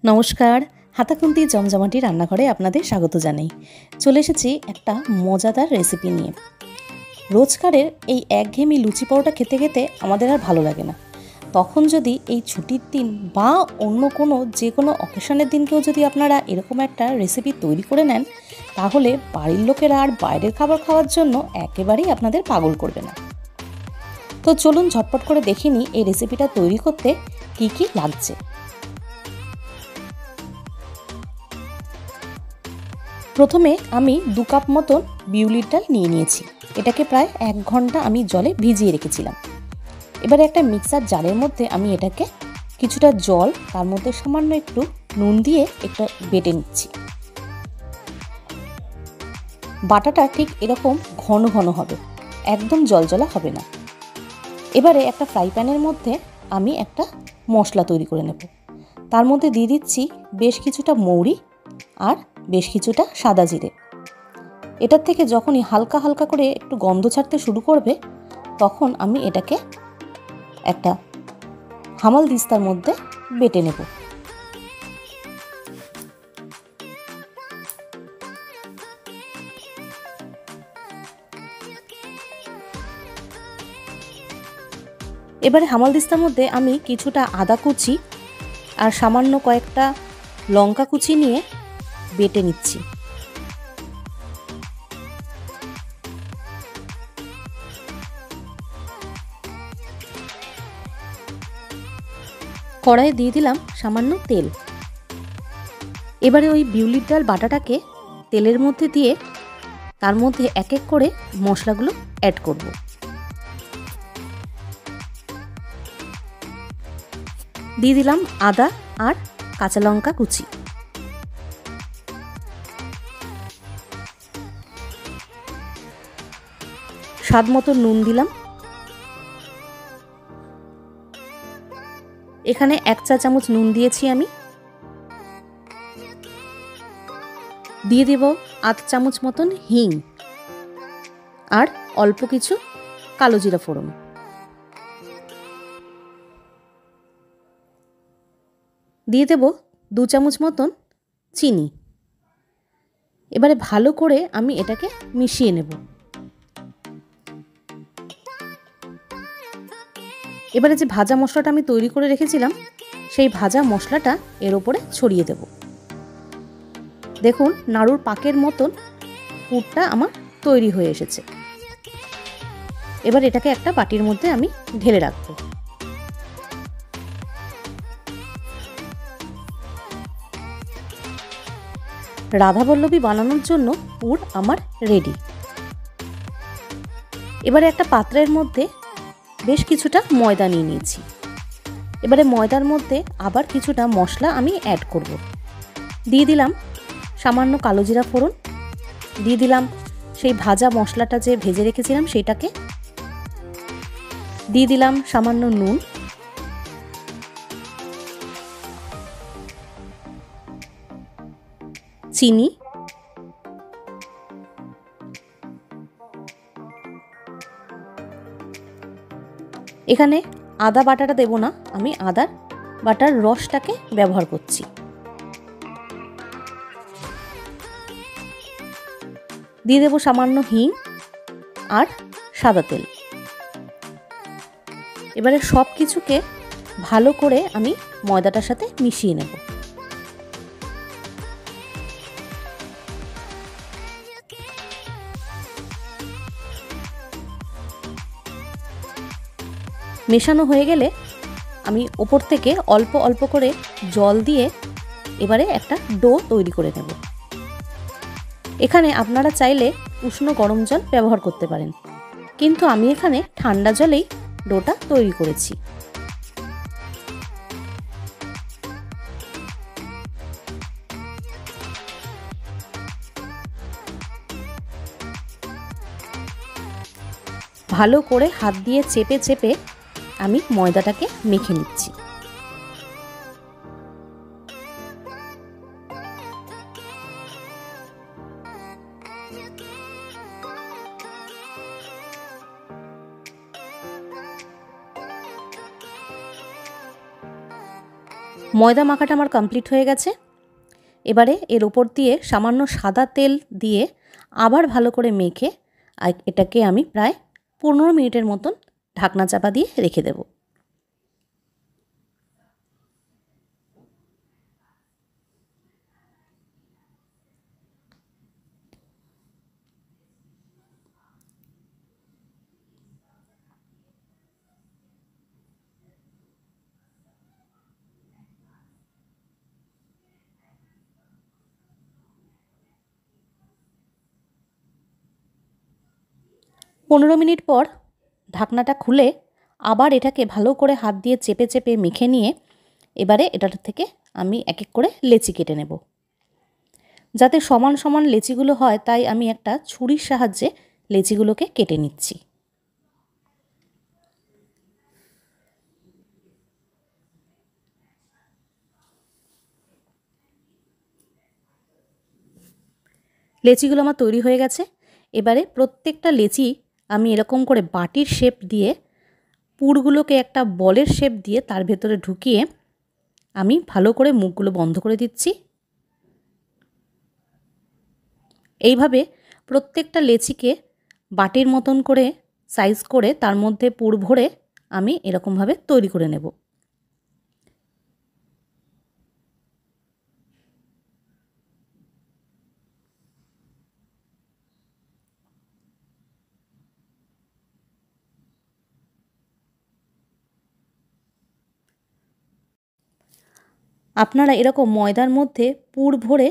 নমস্কার, হাতাখুন্তি জমজমাটি রান্নাঘরে আপনাদের স্বাগত জানাই। চলে এসেছি একটা মজাদার রেসিপি নিয়ে। রোজকারের এই একঘেয়েমি লুচি পরোটা খেতে খেতে আমাদের আর ভালো লাগে না। তখন যদি এই ছুটির দিন বা অন্য যে কোনো অকেশনের দিনকেও যদি আপনারা এরকম একটা রেসিপি তৈরি করে নেন, তাহলে বাড়ির লোকেরা আর বাইরের খাবার খাওয়ার জন্য একেবারেই আপনাদের পাগল করবে না। তো চলুন ঝটপট করে দেখে নিই এই রেসিপিটা তৈরি করতে কী কী লাগছে। প্রথমে আমি 2 কাপ মতন বিউলির ডাল নিয়ে নিয়েছি। এটাকে প্রায় 1 ঘন্টা আমি জলে ভিজিয়ে রেখেছিলাম। এবারে একটা মিক্সার জারের মধ্যে আমি এটাকে কিছুটা জল, তার মধ্যে সামান্য একটু নুন দিয়ে একটা বেটে নিচ্ছি। বাটাটা ঠিক এরকম ঘন ঘন হবে, একদম জলজলা হবে না। এবারে একটা ফ্রাই প্যানের মধ্যে আমি একটা মশলা তৈরি করে নেব। তার মধ্যে দিয়ে দিচ্ছি বেশ কিছুটা মৌরি আর বেশ কিছুটা সাদা জিরে। এটার থেকে যখনই হালকা হালকা করে একটু গন্ধ ছাড়তে শুরু করবে, তখন আমি এটাকে একটা হামাল দিস্তার মধ্যে বেটে নেব। এবারে হামাল দিস্তার মধ্যে আমি কিছুটা আদা কুচি আর সামান্য কয়েকটা লঙ্কা কুচি নিয়ে বেটে নিচ্ছি। কড়াইয়ে দিয়ে দিলাম সামান্য তেল। এবারে ওই বিউলির ডাল বাটাটাকে তেলের মধ্যে দিয়ে তার মধ্যে এক এক করে মশলাগুলো অ্যাড করব। দিয়ে দিলাম আদা আর কাঁচা লঙ্কা কুচি। স্বাদ মতো নুন দিলাম। এখানে 1 চা চামচ নুন দিয়েছি আমি। দিয়ে দেব 8 চামচ মতন হিং আর অল্প কিছু কালো জিরা ফোড়ন। দিয়ে দেব 2 চামচ মতন চিনি। এবারে ভালো করে আমি এটাকে মিশিয়ে নেব। এবারে যে ভাজা মশলাটা আমি তৈরি করে রেখেছিলাম, সেই ভাজা মশলাটা এর ওপরে ছড়িয়ে দেব। দেখুন, নাড়ুর পাকের মতন পুরটা আমার তৈরি হয়ে এসেছে। এবার এটাকে একটা বাটির মধ্যে আমি ঢেলে রাখব। রাধাবল্লভী বানানোর জন্য পুর আমার রেডি। এবারে একটা পাত্রের মধ্যে বেশ কিছুটা ময়দা নিয়ে নিয়েছি। এবারে ময়দার মধ্যে আবার কিছুটা মশলা আমি অ্যাড করব। দিয়ে দিলাম সামান্য কালো জিরা ফোড়ন, দিয়ে দিলাম সেই ভাজা মশলাটা যে ভেজে রেখেছিলাম সেটাকে, দিয়ে দিলাম সামান্য নুন, চিনি, এখানে আদা বাটাটা দেব না, আমি আদার বাটার রসটাকে ব্যবহার করছি। দিয়ে দেব সামান্য হিং আর সাদা তেল। এবারে সব কিছুকে ভালো করে আমি ময়দাটার সাথে মিশিয়ে নেব। মেশানো হয়ে গেলে আমি ওপর থেকে অল্প অল্প করে জল দিয়ে এবারে একটা ডো তৈরি করে নেব। এখানে আপনারা চাইলে উষ্ণ গরম জল ব্যবহার করতে পারেন, কিন্তু আমি এখানে ঠান্ডা জলেই ডোটা তৈরি করেছি। ভালো করে হাত দিয়ে চেপে চেপে আমি ময়দাটাকে মেখে নিচ্ছি। ময়দা মাখাটা আমার কমপ্লিট হয়ে গেছে। এবারে এর ওপর দিয়ে সামান্য সাদা তেল দিয়ে আবার ভালো করে মেখে এটাকে আমি প্রায় 15 মিনিটের মতন ঢাকনা চাপা দিয়ে রেখে দেব। পনেরো মিনিট পর ঢাকনাটা খুলে আবার এটাকে ভালো করে হাত দিয়ে চেপে চেপে মেখে নিয়ে এবারে এটার থেকে আমি এক এক করে লেচি কেটে নেব। যাতে সমান সমান লেচিগুলো হয় তাই আমি একটা ছুরির সাহায্যে লেচিগুলোকে কেটে নিচ্ছি। লেচিগুলো আমার তৈরি হয়ে গেছে। এবারে প্রত্যেকটা লেচি আমি এরকম করে বাটির শেপ দিয়ে পুরগুলোকে একটা বলের শেপ দিয়ে তার ভেতরে ঢুকিয়ে আমি ভালো করে মুখগুলো বন্ধ করে দিচ্ছি। এইভাবে প্রত্যেকটা লেচিকে বাটির মতন করে সাইজ করে তার মধ্যে পুর ভরে আমি এরকমভাবে তৈরি করে নেব। আপনারা এরকম ময়দার মধ্যে পুর ভরে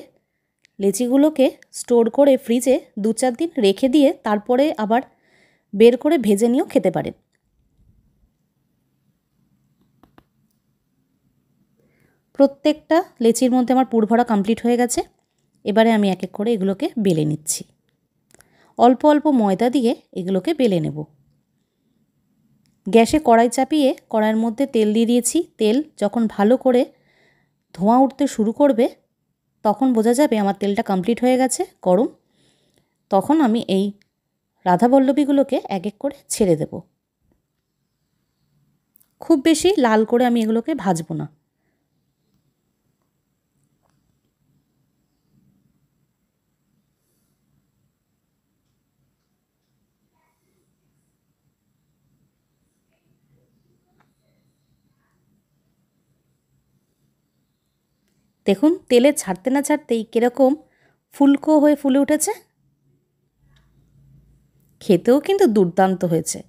লেচিগুলোকে স্টোর করে ফ্রিজে 2-4 দিন রেখে দিয়ে তারপরে আবার বের করে ভেজে নিয়েও খেতে পারেন। প্রত্যেকটা লেচির মধ্যে আমার পুর ভরা কমপ্লিট হয়ে গেছে। এবারে আমি এক এক করে এগুলোকে বেলে নিচ্ছি। অল্প অল্প ময়দা দিয়ে এগুলোকে বেলে নেব। গ্যাসে কড়াই চাপিয়ে কড়াইয়ের মধ্যে তেল দিয়ে দিয়েছি। তেল যখন ভালো করে ধোঁয়া উঠতে শুরু করবে তখন বোঝা যাবে আমার তেলটা কমপ্লিট হয়ে গেছে গরম। তখন আমি এই রাধাবল্লভীগুলোকে এক এক করে ছেড়ে দেব। খুব বেশি লাল করে আমি এগুলোকে ভাজবো না। দেখুন তেলে ছাড়তে না ছাড়তেই কীরকম ফুলকো হয়ে ফুলে উঠেছে। খেতেও কিন্তু দুর্দান্ত হয়েছে।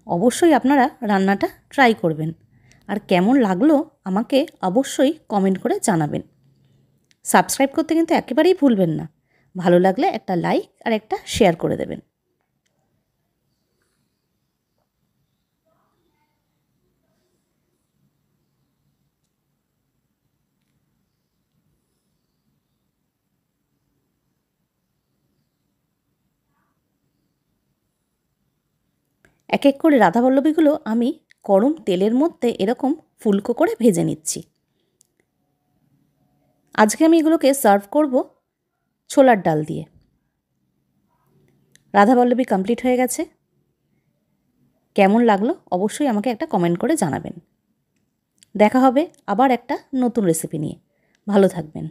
অবশ্যই আপনারা রান্নাটা ট্রাই করবেন আর কেমন লাগলো আমাকে অবশ্যই কমেন্ট করে জানাবেন। সাবস্ক্রাইব করতে কিন্তু একেবারেই ভুলবেন না। ভালো লাগলে একটা লাইক আর একটা শেয়ার করে দেবেন। এক এক করে রাধাবল্লভীগুলো আমি গরম তেলের মধ্যে এরকম ফুলকো করে ভেজে নিচ্ছি। আজকে আমি এগুলোকে সার্ভ করব ছোলার ডাল দিয়ে। রাধাবল্লভী কমপ্লিট হয়ে গেছে। কেমন লাগলো অবশ্যই আমাকে একটা কমেন্ট করে জানাবেন। দেখা হবে আবার একটা নতুন রেসিপি নিয়ে। ভালো থাকবেন।